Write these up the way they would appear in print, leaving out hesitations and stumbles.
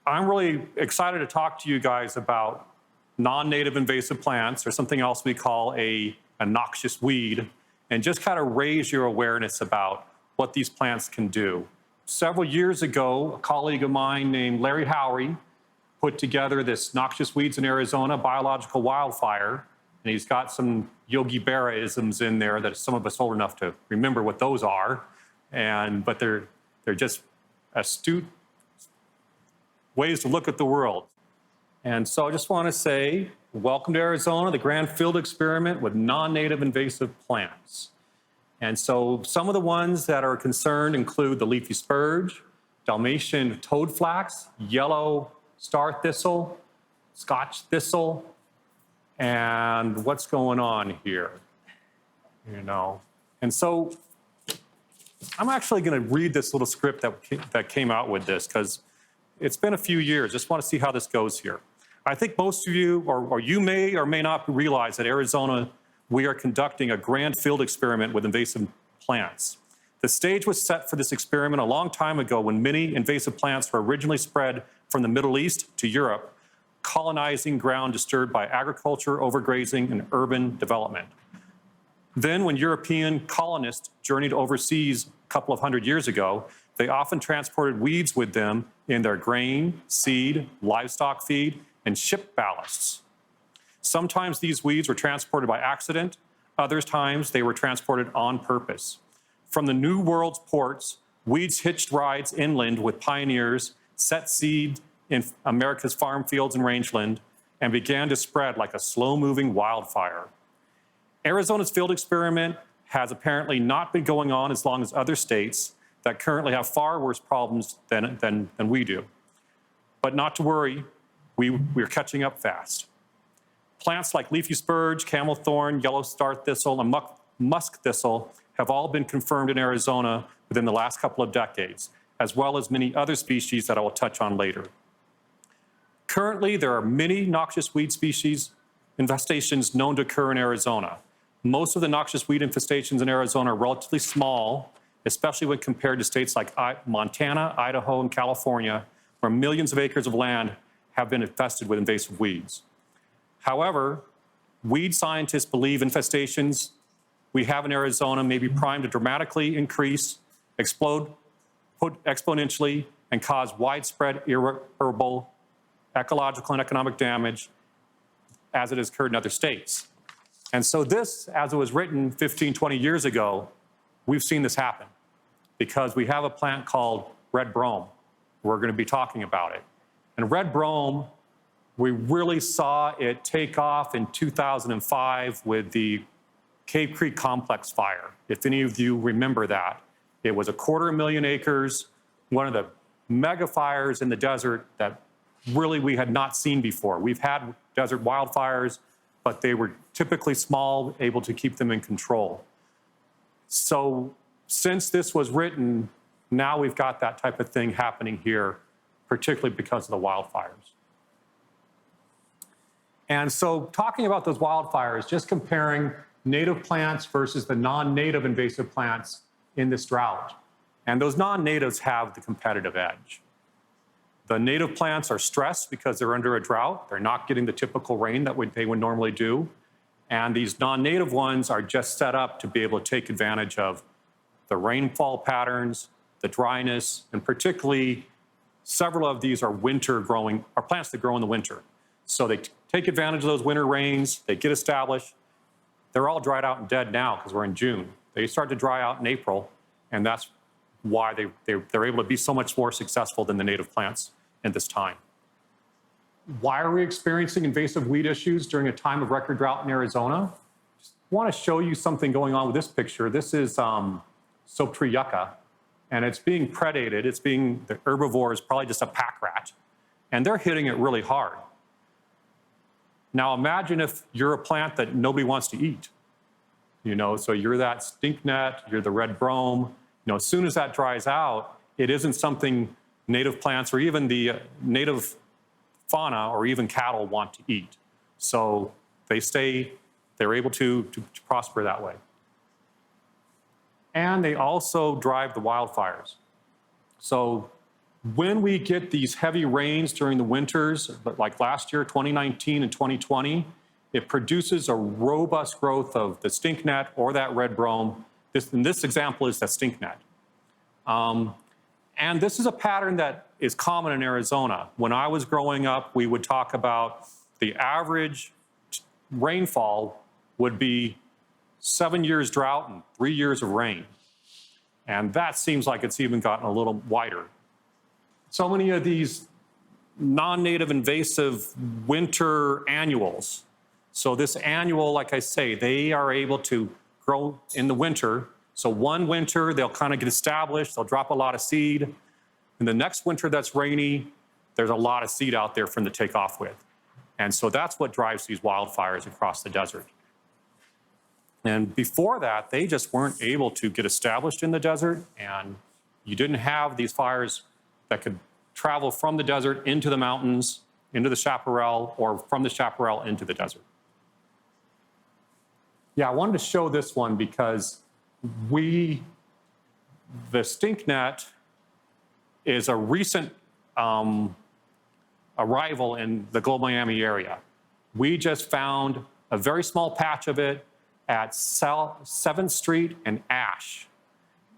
I'm really excited to talk to you guys about non-native invasive plants, or something else we call a noxious weed, and just kind of raise your awareness about what these plants can do. Several years ago, a colleague of mine named Larry Howery put together this Noxious Weeds in Arizona Biological Wildfire, and he's got some Yogi Berra-isms in there that some of us old enough to remember what those are, but they're just astute ways to look at the world. And so I just want to say, welcome to Arizona, the grand field experiment with non-native invasive plants. And so some of the ones that are concerned include the leafy spurge, Dalmatian toadflax, yellow starthistle, Scotch thistle, and what's going on here, And so I'm actually going to read this little script that came out with this, because it's been a few years. Just want to see how this goes here. I think most of you, or you may or may not realize that Arizona, we are conducting a grand field experiment with invasive plants. The stage was set for this experiment a long time ago when many invasive plants were originally spread from the Middle East to Europe, colonizing ground disturbed by agriculture, overgrazing, and urban development. Then when European colonists journeyed overseas a couple of hundred years ago, they often transported weeds with them in their grain, seed, livestock feed, and ship ballasts. Sometimes these weeds were transported by accident, other times they were transported on purpose. From the New World's ports, weeds hitched rides inland with pioneers, set seed in America's farm fields and rangeland, and began to spread like a slow-moving wildfire. Arizona's field experiment has apparently not been going on as long as other states that currently have far worse problems than we do. But not to worry, we're catching up fast. Plants like leafy spurge, camel thorn, yellow star thistle, and musk thistle have all been confirmed in Arizona within the last couple of decades, as well as many other species that I will touch on later. Currently, there are many noxious weed species infestations known to occur in Arizona. Most of the noxious weed infestations in Arizona are relatively small, especially when compared to states like Montana, Idaho, and California, where millions of acres of land have been infested with invasive weeds. However, weed scientists believe infestations we have in Arizona may be primed to dramatically increase, explode exponentially, and cause widespread irreversible ecological and economic damage as it has occurred in other states. And so this, as it was written 15, 20 years ago, we've seen this happen because we have a plant called red brome. We're going to be talking about it. And red brome, we really saw it take off in 2005 with the Cave Creek Complex fire. If any of you remember that, it was 250,000 acres, one of the mega fires in the desert that really we had not seen before. We've had desert wildfires, but they were typically small, able to keep them in control. So since this was written, now we've got that type of thing happening here, particularly because of the wildfires. And so talking about those wildfires, just comparing native plants versus the non-native invasive plants in this drought. And those non-natives have the competitive edge. The native plants are stressed because they're under a drought. They're not getting the typical rain that they would normally do. And these non-native ones are just set up to be able to take advantage of the rainfall patterns, the dryness, and particularly several of these are plants that grow in the winter. So they take advantage of those winter rains, they get established. They're all dried out and dead now because we're in June. They start to dry out in April, and that's why they're able to be so much more successful than the native plants at this time. Why are we experiencing invasive weed issues during a time of record drought in Arizona? Just want to show you something going on with this picture. This is soap tree yucca, and it's being predated. The herbivore is probably just a pack rat, and they're hitting it really hard. Now imagine if you're a plant that nobody wants to eat. So you're that stinknet, you're the red brome. As soon as that dries out, it isn't something native plants or even the native fauna or even cattle want to eat. So they're able to prosper that way. and they also drive the wildfires. So when we get these heavy rains during the winters, like last year, 2019 and 2020, it produces a robust growth of the stinknet or that red brome. In this example is that stinknet. And this is a pattern that is common in Arizona. When I was growing up, we would talk about the average rainfall would be 7 years drought and 3 years of rain. And that seems like it's even gotten a little wider. So many of these non-native invasive winter annuals. So this annual, like I say, they are able to grow in the winter. So one winter, they'll kind of get established, they'll drop a lot of seed. And the next winter that's rainy, there's a lot of seed out there for them to take off with. And so that's what drives these wildfires across the desert. And before that, they just weren't able to get established in the desert, and you didn't have these fires that could travel from the desert into the mountains, into the chaparral, or from the chaparral into the desert. Yeah, I wanted to show this one because the stinknet is a recent arrival in the Global Miami area. We just found a very small patch of it at 7th Street and Ash.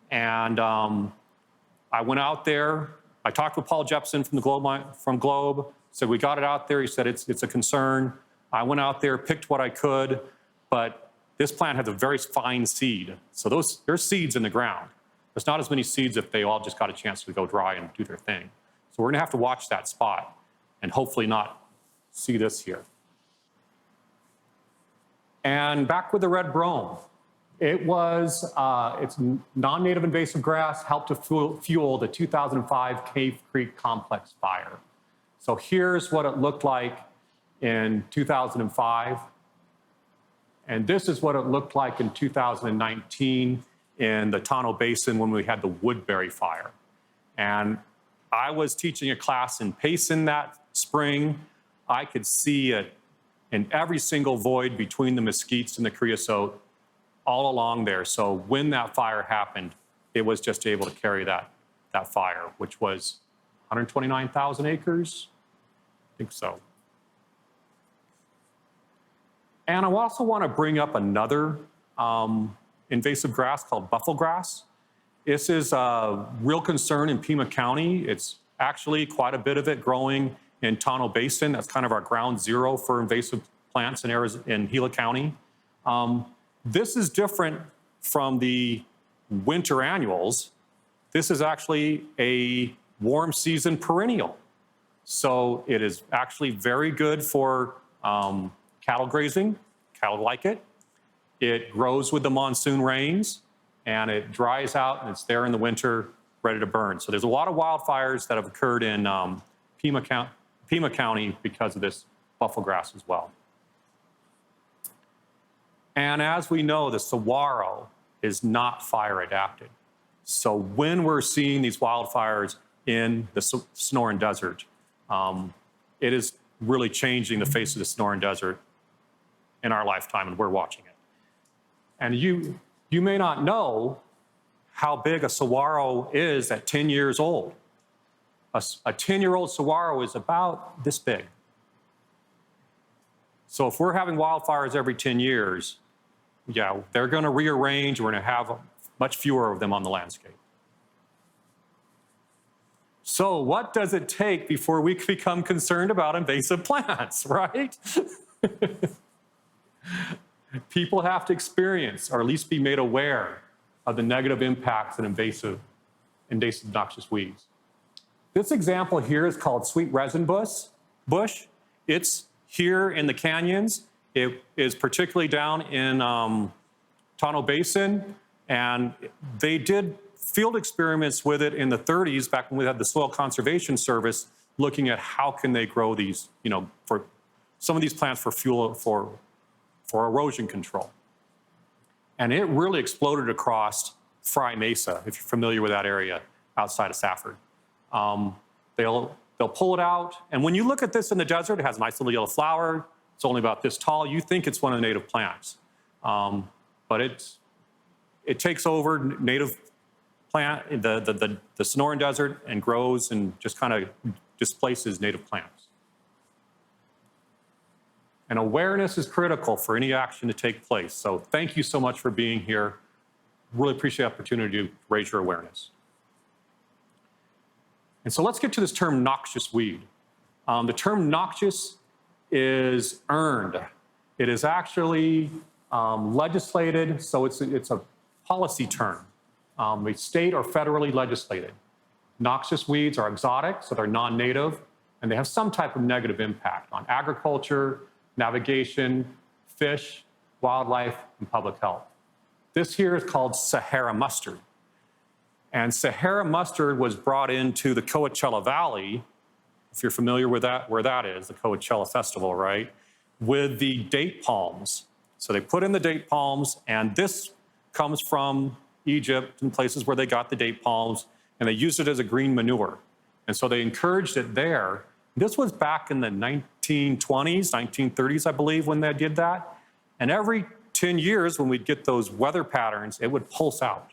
And I went out there, I talked with Paul Jepson from Globe, said we got it out there. He said it's a concern. I went out there, picked what I could, but this plant has a very fine seed. So there's seeds in the ground. There's not as many seeds if they all just got a chance to go dry and do their thing. So we're gonna have to watch that spot and hopefully not see this here. And back with the red brome. It's non-native invasive grass, helped to fuel the 2005 Cave Creek Complex fire. So here's what it looked like in 2005. And this is what it looked like in 2019 in the Tonto Basin when we had the Woodbury fire. And I was teaching a class in Payson that spring. I could see it in every single void between the mesquites and the creosote all along there. So when that fire happened, it was just able to carry that fire, which was 129,000 acres, I think so. And I also want to bring up another invasive grass called bufflegrass. This is a real concern in Pima County. It's actually quite a bit of it growing in Tonto Basin. That's kind of our ground zero for invasive plants in Gila County. This is different from the winter annuals. This is actually a warm season perennial. So it is actually very good for cattle grazing. Cattle like it. It grows with the monsoon rains, and it dries out, and it's there in the winter, ready to burn. So there's a lot of wildfires that have occurred in Pima County because of this bufflegrass as well. And as we know, the saguaro is not fire adapted. So when we're seeing these wildfires in the Sonoran Desert, it is really changing the face of the Sonoran Desert in our lifetime, and we're watching it. And you may not know how big a saguaro is at 10 years old. A 10-year-old saguaro is about this big. So if we're having wildfires every 10 years, yeah, they're going to rearrange. We're going to have much fewer of them on the landscape. So what does it take before we become concerned about invasive plants, right? People have to experience, or at least be made aware of the negative impacts of invasive noxious weeds. This example here is called sweet resin bush. It's here in the canyons. It is particularly down in Tonto Basin, and they did field experiments with it in the 30s, back when we had the Soil Conservation Service, looking at how can they grow these, for some of these plants for fuel, for erosion control. And it really exploded across Fry Mesa, if you're familiar with that area outside of Safford. They'll pull it out, and when you look at this in the desert, it has a nice little yellow flower. It's only about this tall. You think it's one of the native plants, but it takes over native plant, the Sonoran Desert, and grows and just kind of displaces native plants. And awareness is critical for any action to take place. So thank you so much for being here. Really appreciate the opportunity to raise your awareness. And so let's get to this term noxious weed. The term noxious is earned. It is actually legislated, so it's a policy term. State or federally legislated. Noxious weeds are exotic, so they're non-native, and they have some type of negative impact on agriculture, navigation, fish, wildlife, and public health. This here is called Sahara mustard. And Sahara mustard was brought into the Coachella Valley, if you're familiar with that, where that is, the Coachella Festival, right? With the date palms. So they put in the date palms, and this comes from Egypt and places where they got the date palms, and they used it as a green manure. And so they encouraged it there. This was back in the 1920s, 1930s, I believe, when they did that. And every 10 years, when we'd get those weather patterns, it would pulse out.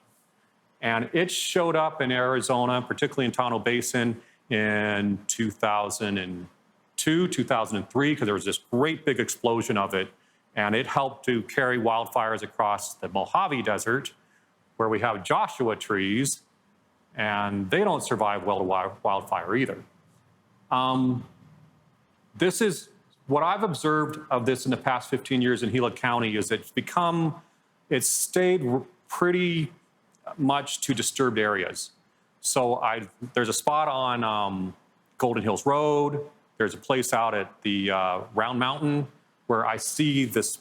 And it showed up in Arizona, particularly in Tonto Basin, in 2002, 2003, because there was this great big explosion of it. And it helped to carry wildfires across the Mojave Desert, where we have Joshua trees, and they don't survive well to wildfire either. This is what I've observed of this in the past 15 years in Gila County is it's stayed pretty much to disturbed areas. So there's a spot on Golden Hills Road. There's a place out at the Round Mountain where I see this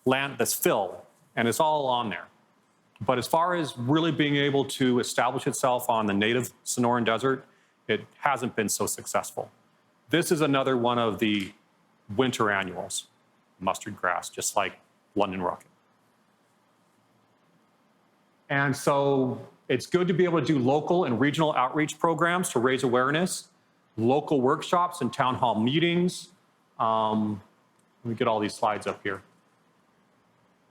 fill, and it's all on there. But as far as really being able to establish itself on the native Sonoran Desert, it hasn't been so successful. This is another one of the winter annuals, mustard grass, just like London rocket. And so it's good to be able to do local and regional outreach programs to raise awareness, local workshops and town hall meetings. Let me get all these slides up here.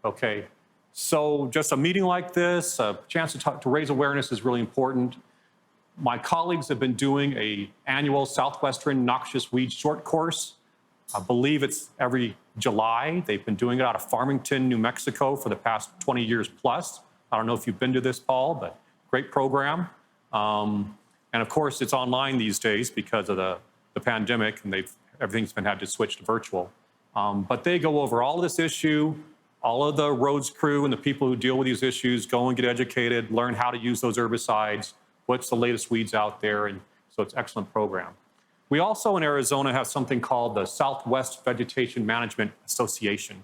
Okay, so just a meeting like this, a chance to raise awareness is really important. My colleagues have been doing an annual Southwestern Noxious Weed short course. I believe it's every July. They've been doing it out of Farmington, New Mexico for the past 20 years plus. I don't know if you've been to this, Paul, but great program. And of course, it's online these days because of the pandemic, and everything's been had to switch to virtual. But they go over all of this issue. All of the roads crew and the people who deal with these issues go and get educated, learn how to use those herbicides, what's the latest weeds out there, and so it's an excellent program. We also in Arizona have something called the Southwest Vegetation Management Association.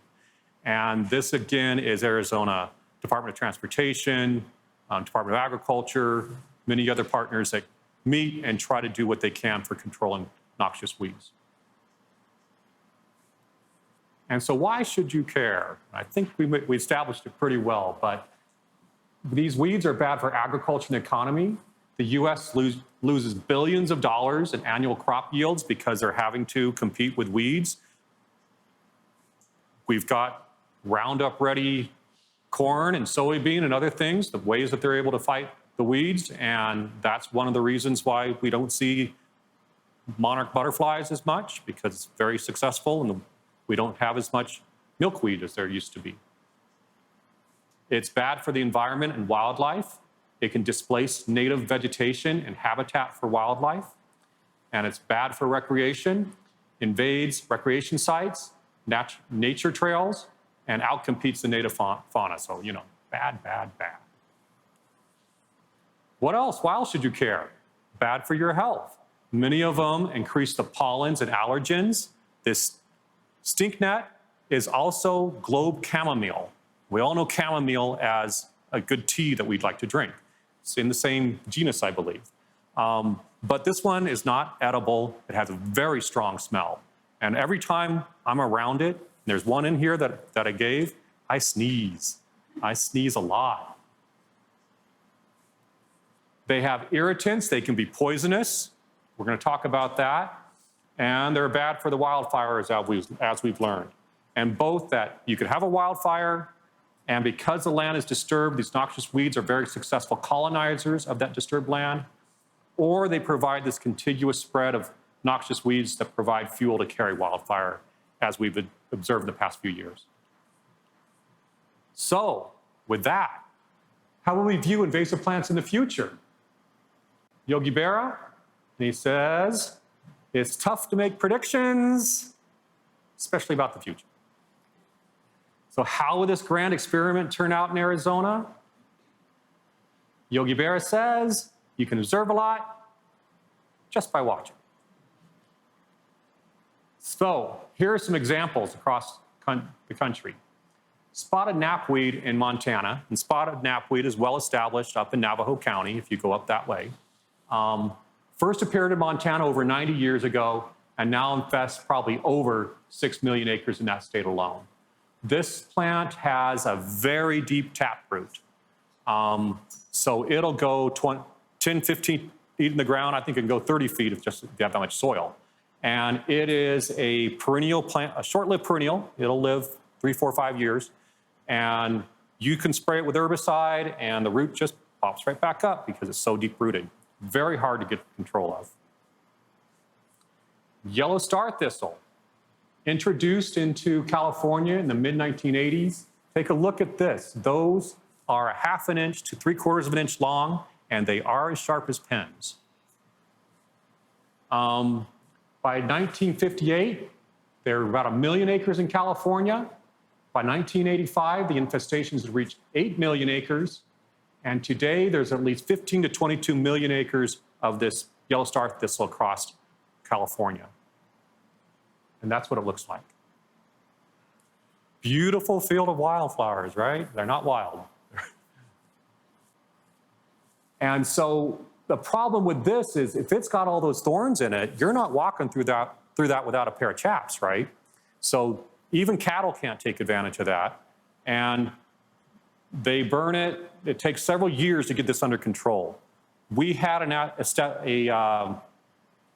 And this again is Arizona Department of Transportation, Department of Agriculture, many other partners that meet and try to do what they can for controlling noxious weeds. And so why should you care? I think we established it pretty well, but these weeds are bad for agriculture and economy. The US loses billions of dollars in annual crop yields because they're having to compete with weeds. We've got Roundup Ready corn and soybean and other things, the ways that they're able to fight the weeds, and that's one of the reasons why we don't see monarch butterflies as much, because it's very successful and we don't have as much milkweed as there used to be. It's bad for the environment and wildlife. It can displace native vegetation and habitat for wildlife. And it's bad for recreation, invades recreation sites, nature trails, and outcompetes the native fauna. So, you know, bad, bad, bad. What else? Why else should you care? Bad for your health. Many of them increase the pollens and allergens. This stinknet is also globe chamomile. We all know chamomile as a good tea that we'd like to drink. It's in the same genus, I believe. But this one is not edible. It has a very strong smell. And every time I'm around it, there's one in here that I gave, I sneeze. I sneeze a lot. They have irritants. They can be poisonous. We're going to talk about that. And they're bad for the wildfires, as we've learned. And both that you could have a wildfire And because the land is disturbed, these noxious weeds are very successful colonizers of that disturbed land, or they provide this contiguous spread of noxious weeds that provide fuel to carry wildfire, as we've observed in the past few years. So, with that, how will we view invasive plants in the future? Yogi Berra, and he says, it's tough to make predictions, especially about the future. So how will this grand experiment turn out in Arizona? Yogi Berra says, you can observe a lot just by watching. So here are some examples across the country. Spotted knapweed in Montana, and spotted knapweed is well established up in Navajo County if you go up that way. First appeared in Montana over 90 years ago, and now infests probably over 6 million acres in that state alone. This plant has a very deep taproot. So it'll go 10, 15 feet in the ground. I think it can go 30 feet if you have that much soil. And it is a perennial plant, a short-lived perennial. It'll live 3, 4, 5 years. And you can spray it with herbicide, and the root just pops right back up because it's so deep-rooted. Very hard to get control of. Yellow Starthistle, introduced into California in the mid-1980s. Take a look at this. Those are 1/2 inch to 3/4 of an inch long, and they are as sharp as pens. By 1958, there were about 1 million acres in California. By 1985, the infestations had reached 8 million acres. And today, there's at least 15 to 22 million acres of this yellow Starthistle across California. And that's what it looks like. Beautiful field of wildflowers, right? They're not wild. And so the problem with this is if it's got all those thorns in it, you're not walking through that without a pair of chaps, right? So even cattle can't take advantage of that. And they burn it. It takes several years to get this under control. We had an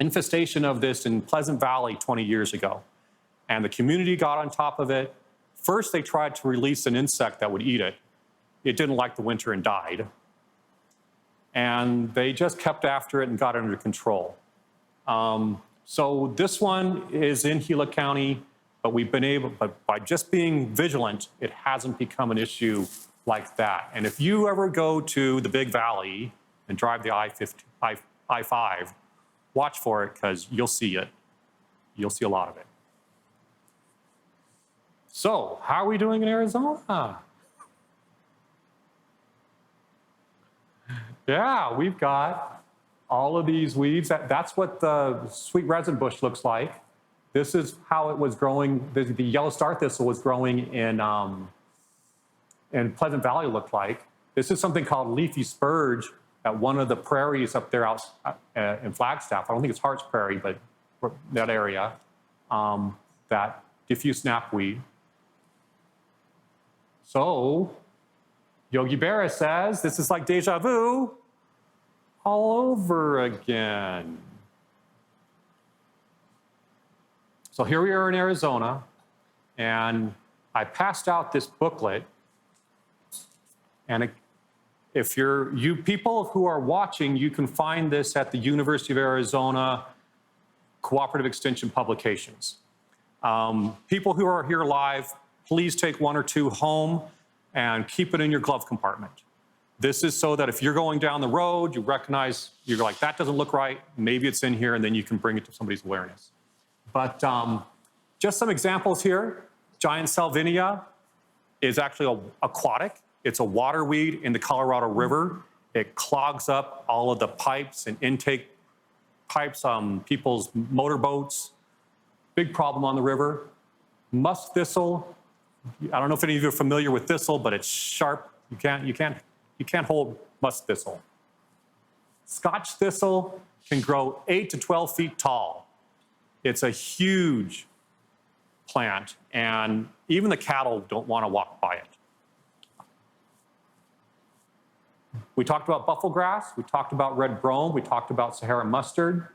infestation of this in Pleasant Valley 20 years ago. And the community got on top of it. First, they tried to release an insect that would eat it. It didn't like the winter and died. And they just kept after it and got it under control. So this one is in Gila County, but by just being vigilant, it hasn't become an issue like that. And if you ever go to the Big Valley and drive the I-5, watch for it because you'll see it. You'll see a lot of it. So how are we doing in Arizona? Yeah, we've got all of these weeds. That's what the sweet resin bush looks like. This is how it was growing. The yellow Starthistle was growing in Pleasant Valley looked like. This is something called leafy spurge at one of the prairies up there out in Flagstaff. I don't think it's Hart's Prairie, but that area, that diffuse knapweed. So Yogi Berra says, this is like deja vu all over again. So here we are in Arizona, and I passed out this booklet. And if you people who are watching, you can find this at the University of Arizona Cooperative Extension Publications. People who are here live, please take 1 or 2 home and keep it in your glove compartment. This is so that if you're going down the road, you recognize, you're like, that doesn't look right, maybe it's in here, and then you can bring it to somebody's awareness. But just some examples here. Giant salvinia is actually aquatic. It's a water weed in the Colorado River. It clogs up all of the pipes and intake pipes on people's motorboats. Big problem on the river. Musk thistle. I don't know if any of you are familiar with thistle, but it's sharp. You can't hold musk thistle. Scotch thistle can grow 8 to 12 feet tall. It's a huge plant, and even the cattle don't want to walk by it. We talked about buffalo grass. We talked about red brome. We talked about Sahara mustard.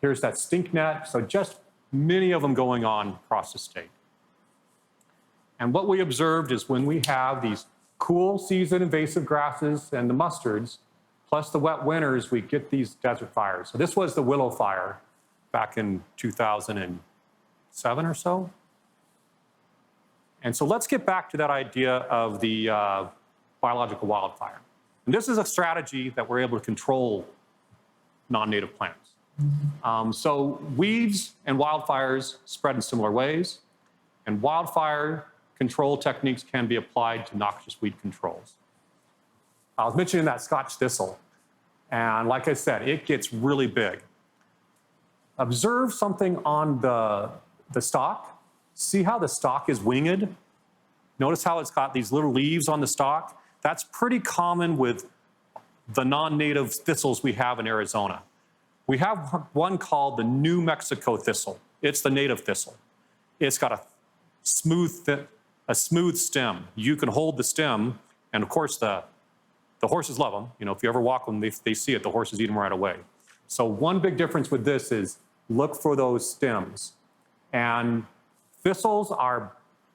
Here's that stink net. So just many of them going on across the state. And what we observed is when we have these cool season invasive grasses and the mustards, plus the wet winters, we get these desert fires. So this was the willow fire back in 2007 or so. And so let's get back to that idea of the biological wildfire. And this is a strategy that we're able to control non-native plants. So weeds and wildfires spread in similar ways, and wildfire control techniques can be applied to noxious weed controls. I was mentioning that Scotch thistle, and like I said, it gets really big. Observe something on the stalk. See how the stalk is winged? Notice how it's got these little leaves on the stalk? That's pretty common with the non-native thistles we have in Arizona. We have one called the New Mexico thistle. It's the native thistle. It's got a smooth stem. You can hold the stem, and of course the horses love them. You know, if you ever walk them, they see it, the horses eat them right away. So one big difference with this is look for those stems. And thistles are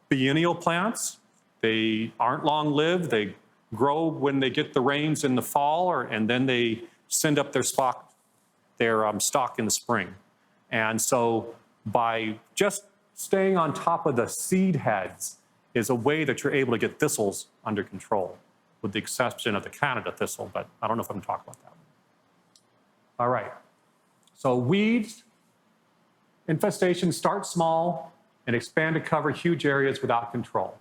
biennial plants. They aren't long-lived. They grow when they get the rains in the fall, and then they send up their stalk in the spring. And so by just staying on top of the seed heads is a way that you're able to get thistles under control, with the exception of the Canada thistle, but I don't know if I'm going to talk about that. All right. So weeds infestations start small and expand to cover huge areas without control.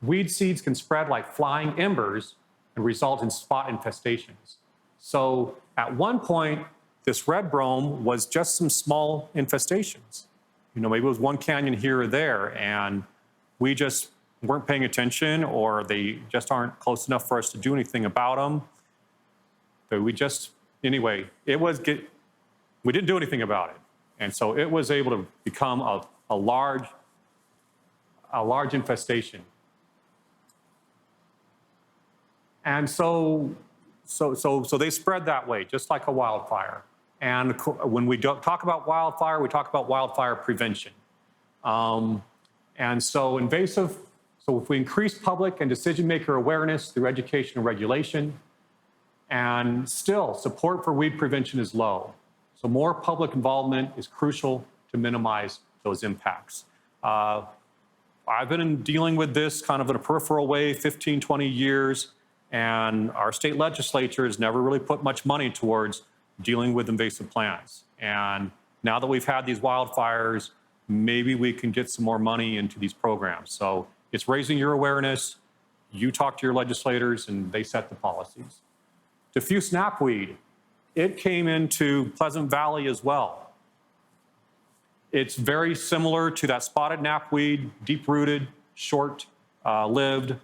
Weed seeds can spread like flying embers and result in spot infestations. So at one point, this red brome was just some small infestations. You know, maybe it was one canyon here or there, and we just weren't paying attention, or they just aren't close enough for us to do anything about them. But we just, anyway, we didn't do anything about it. And so it was able to become a large infestation. And so they spread that way, just like a wildfire. And when we talk about wildfire, we talk about wildfire prevention. And so invasive, so if we increase public and decision maker awareness through education and regulation, and still support for weed prevention is low. So more public involvement is crucial to minimize those impacts. I've been dealing with this kind of in a peripheral way 15, 20 years, and our state legislature has never really put much money towards dealing with invasive plants. And now that we've had these wildfires, maybe we can get some more money into these programs. So it's raising your awareness, you talk to your legislators, and they set the policies. Diffuse knapweed, it came into Pleasant Valley as well. It's very similar to that spotted knapweed, deep-rooted, short-lived.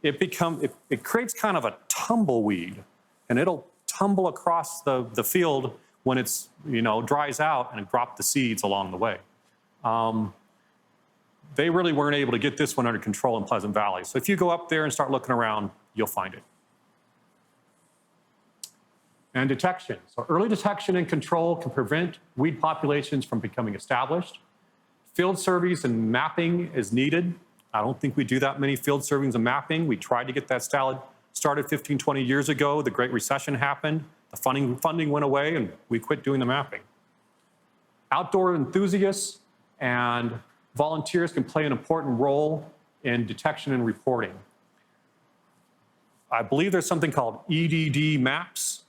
It creates kind of a tumbleweed, and it'll tumble across the field when it's, dries out, and drop the seeds along the way. They really weren't able to get this one under control in Pleasant Valley. So if you go up there and start looking around, you'll find it. And detection. So early detection and control can prevent weed populations from becoming established. Field surveys and mapping is needed. I don't think we do that many field surveys and mapping. We tried to get that started 15, 20 years ago. The Great Recession happened. The funding went away, and we quit doing the mapping. Outdoor enthusiasts and volunteers can play an important role in detection and reporting. I believe there's something called EDD maps,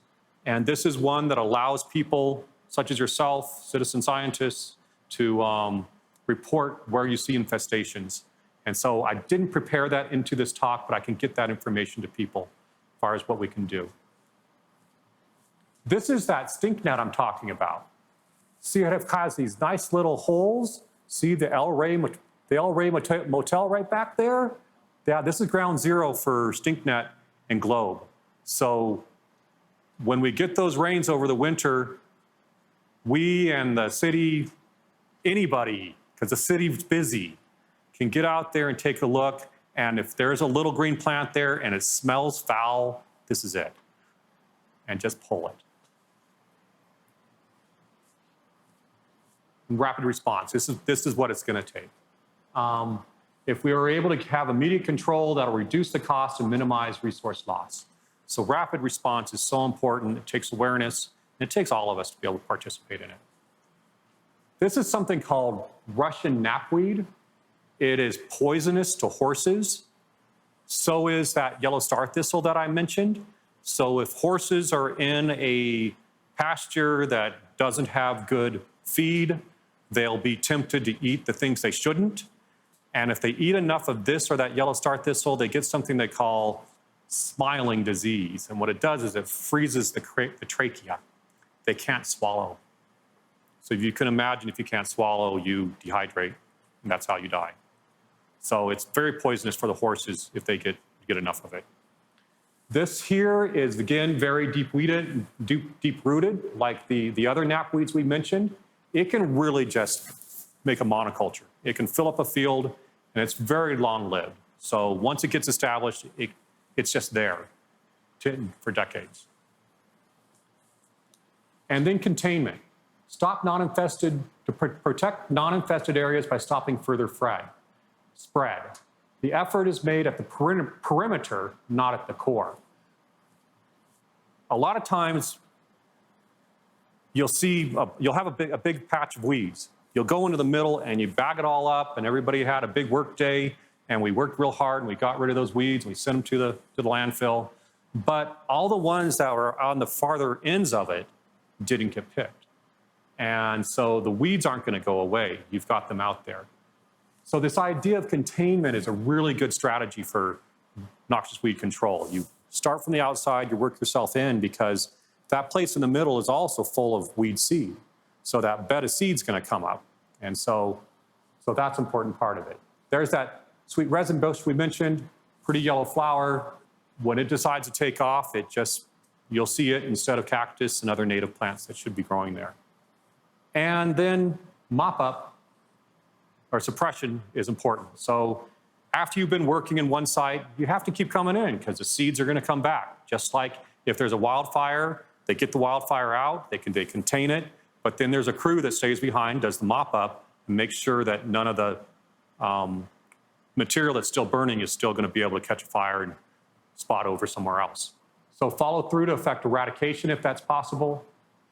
and this is one that allows people, such as yourself, citizen scientists, to report where you see infestations. And so I didn't prepare that into this talk, but I can get that information to people as far as what we can do. This is that stink net I'm talking about. See, it has these nice little holes. See the El Rey Motel right back there? Yeah, this is ground zero for stink net and globe. So when we get those rains over the winter, we and the city, anybody, because the city's busy, can get out there and take a look. And if there's a little green plant there and it smells foul, this is it. And just pull it. Rapid response. This is what it's going to take. if we are able to have immediate control, that'll reduce the cost and minimize resource loss. So rapid response is so important. It takes awareness, and it takes all of us to be able to participate in it. This is something called Russian knapweed. It is poisonous to horses. So is that yellow starthistle that I mentioned. So if horses are in a pasture that doesn't have good feed, they'll be tempted to eat the things they shouldn't. And if they eat enough of this or that yellow starthistle, they get something they call smiling disease. And what it does is it freezes the trachea. They can't swallow. So if you can imagine, if you can't swallow, you dehydrate, and that's how you die. So it's very poisonous for the horses if they get enough of it. This here is, again, very deep-rooted, like the other knapweeds we mentioned. It can really just make a monoculture. It can fill up a field, and it's very long-lived. So once it gets established, it's just there for decades. And then containment. Stop non-infested, to protect non-infested areas by stopping further spread. The effort is made at the perimeter, not at the core. A lot of times, you'll have a big patch of weeds. You'll go into the middle and you bag it all up, and everybody had a big work day, and we worked real hard, and we got rid of those weeds, and we sent them to the landfill. But all the ones that were on the farther ends of it didn't get picked. And so the weeds aren't going to go away. You've got them out there. So this idea of containment is a really good strategy for noxious weed control. You start from the outside, you work yourself in, because that place in the middle is also full of weed seed. So that bed of seed's going to come up. And so that's an important part of it. There's that sweet resin bush we mentioned, pretty yellow flower. When it decides to take off, you'll see it instead of cactus and other native plants that should be growing there. And then mop up or suppression is important. So after you've been working in one site, you have to keep coming in because the seeds are going to come back. Just like if there's a wildfire, they get the wildfire out, they contain it, but then there's a crew that stays behind, does the mop up, and makes sure that none of the material that's still burning is still going to be able to catch a fire and spot over somewhere else. So follow through to effect eradication if that's possible.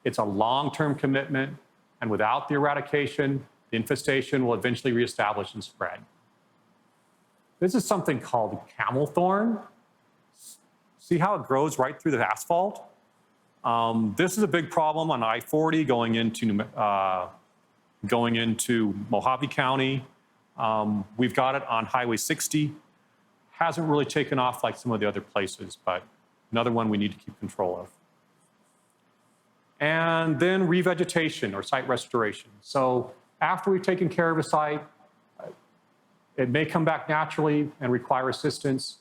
It's a long-term commitment, and without the eradication, the infestation will eventually reestablish and spread. This is something called camel thorn. See how it grows right through the asphalt? This is a big problem on I-40 going into Mojave County. We've got it on Highway 60. Hasn't really taken off like some of the other places, but another one we need to keep control of. And then revegetation or site restoration. So after we've taken care of a site, it may come back naturally and require assistance.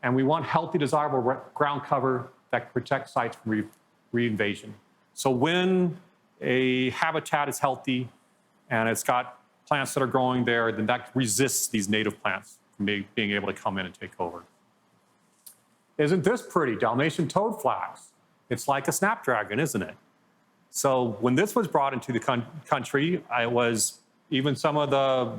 And we want healthy, desirable ground cover that protects sites from reinvasion. So when a habitat is healthy and it's got plants that are growing there, then that resists these native plants from being able to come in and take over. Isn't this pretty? Dalmatian toadflax. It's like a snapdragon, isn't it? So when this was brought into the country, it was even some of the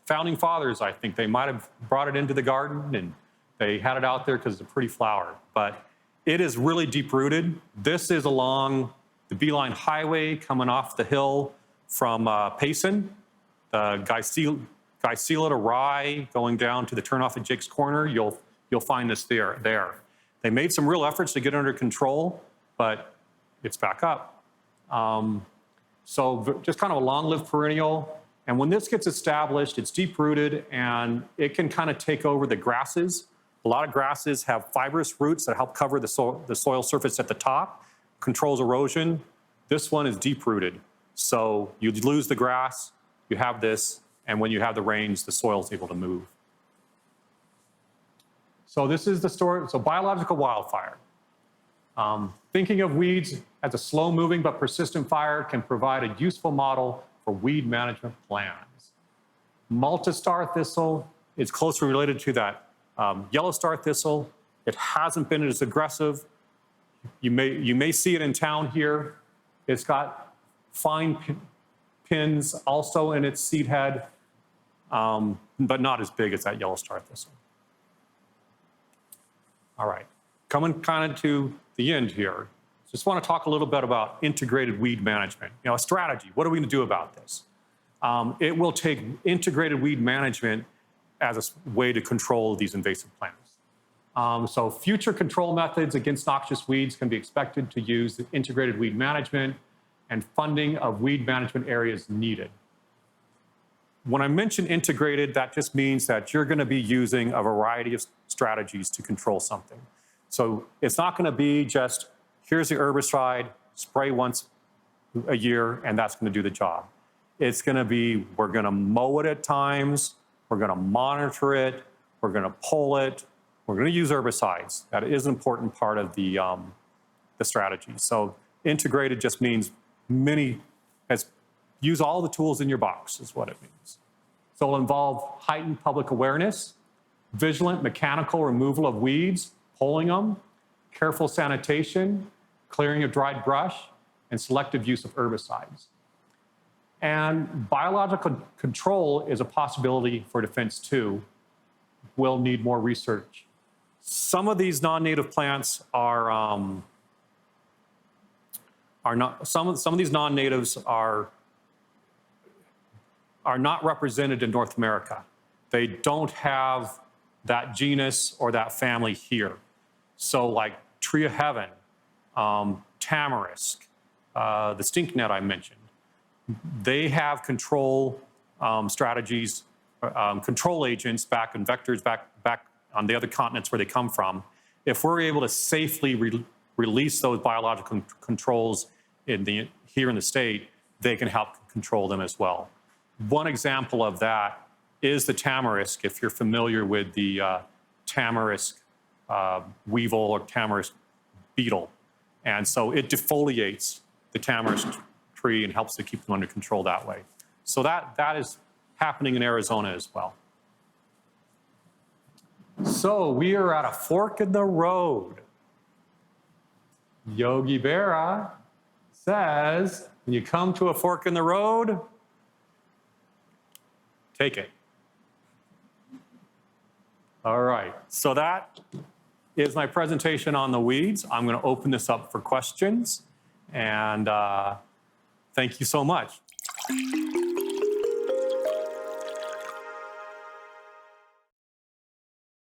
founding fathers, I think, they might have brought it into the garden and they had it out there because it's a pretty flower. But it is really deep-rooted. This is along the Beeline Highway coming off the hill from Basin, the Gysela to Rye going down to the turnoff at Jake's Corner. You'll find this there. They made some real efforts to get it under control, but it's back up. So just kind of a long-lived perennial. And when this gets established, it's deep-rooted, and it can kind of take over the grasses. A lot of grasses have fibrous roots that help cover the soil surface at the top, controls erosion. This one is deep-rooted. So you lose the grass, you have this, and when you have the rains, the soil is able to move. So this is the story. So biological wildfire. Thinking of weeds as a slow-moving but persistent fire can provide a useful model for weed management plans. Malta star thistle is closely related to that yellow star thistle. It hasn't been as aggressive. You may see it in town here. It's got fine pins also in its seed head. but not as big as that yellow starthistle. All right, coming kind of to the end here. Just want to talk a little bit about integrated weed management. You know, a strategy. What are we going to do about this? It will take integrated weed management as a way to control these invasive plants. So future control methods against noxious weeds can be expected to use the integrated weed management, and funding of weed management areas needed. When I mention integrated, that just means that you're going to be using a variety of strategies to control something. So it's not going to be just, here's the herbicide, spray once a year, and that's going to do the job. It's going to be, we're going to mow it at times, we're going to monitor it, we're going to pull it, we're going to use herbicides. That is an important part of the strategy. So integrated just means use all the tools in your box is what it means. So it'll involve heightened public awareness, vigilant mechanical removal of weeds, pulling them, careful sanitation, clearing of dried brush, and selective use of herbicides. And biological control is a possibility for defense too. We'll need more research. Some of these non-native plants are not. Some of these non-natives are not represented in North America. They don't have that genus or that family here. So like tree of heaven, tamarisk, the stinknet I mentioned, they have control strategies, control agents back and vectors back on the other continents where they come from. If we're able to safely release those biological controls here in the state, they can help control them as well. One example of that is the tamarisk, if you're familiar with the tamarisk weevil or tamarisk beetle. And so it defoliates the tamarisk tree and helps to keep them under control that way. So that is happening in Arizona as well. So we are at a fork in the road. Yogi Berra says, when you come to a fork in the road, take it. All right, so that is my presentation on the weeds. I'm going to open this up for questions, and thank you so much.